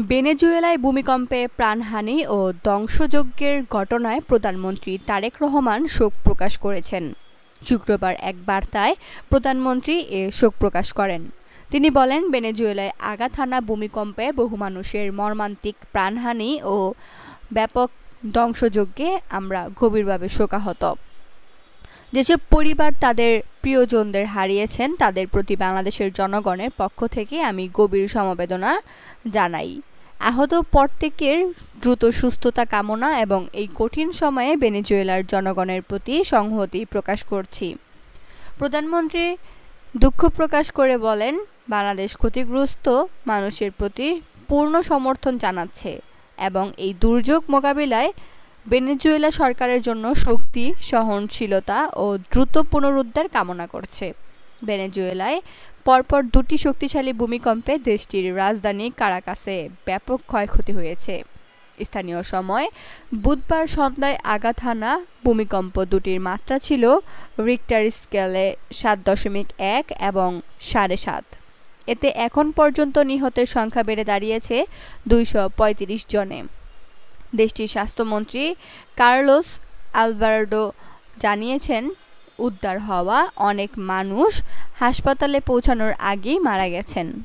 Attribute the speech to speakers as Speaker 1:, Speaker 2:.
Speaker 1: ভেনেজুয়েলায় ভূমিকম্পে প্রাণহানি ও ধ্বংসযজ্ঞের ঘটনায় প্রধানমন্ত্রী তারেক রহমান শোক প্রকাশ করেছেন। শুক্রবার এক বার্তায় প্রধানমন্ত্রী এ শোক প্রকাশ করেন। তিনি বলেন, ভেনেজুয়েলায় আঘাত হানা ভূমিকম্পে বহু মানুষের মর্মান্তিক প্রাণহানি ও ব্যাপক ধ্বংসযজ্ঞে আমরা গভীরভাবে শোকাহত। যেসব পরিবার তাদের প্রিয়জনদের হারিয়েছেন তাদের প্রতি বাংলাদেশের জনগণের পক্ষ থেকে আমি গভীর সমবেদনা জানাই। আহত প্রত্যেকের দ্রুত সুস্থতা কামনা এবং এই কঠিন সময়ে ভেনেজুয়েলার জনগণের প্রতি সংহতি প্রকাশ করছি। প্রধানমন্ত্রী দুঃখ প্রকাশ করে বলেন, বাংলাদেশ ক্ষতিগ্রস্ত মানুষের প্রতি পূর্ণ সমর্থন জানাচ্ছে এবং এই দুর্যোগ মোকাবিলায় ভেনেজুয়েলা সরকারের জন্য শক্তি, সহনশীলতা ও দ্রুত পুনরুদ্ধার কামনা করছে। ভেনেজুয়েলায় পরপর দুটি শক্তিশালী ভূমিকম্পে দেশটির রাজধানী কারাকাসে ব্যাপক ক্ষয়ক্ষতি হয়েছে। স্থানীয় সময় বুধবার সন্ধ্যায় আঘাত হানা ভূমিকম্প দুটির মাত্রা ছিল রিক্টার স্কেলে ৭.১ এবং ৭.৫। এতে এখন পর্যন্ত নিহতের সংখ্যা বেড়ে দাঁড়িয়েছে ২৩৫ জনে। দেশটির স্বাস্থ্যমন্ত্রী কার্লোস আলভারাডো জানিয়েছেন, উদ্ধার হওয়া অনেক মানুষ হাসপাতালে পৌঁছানোর আগেই মারা গেছেন।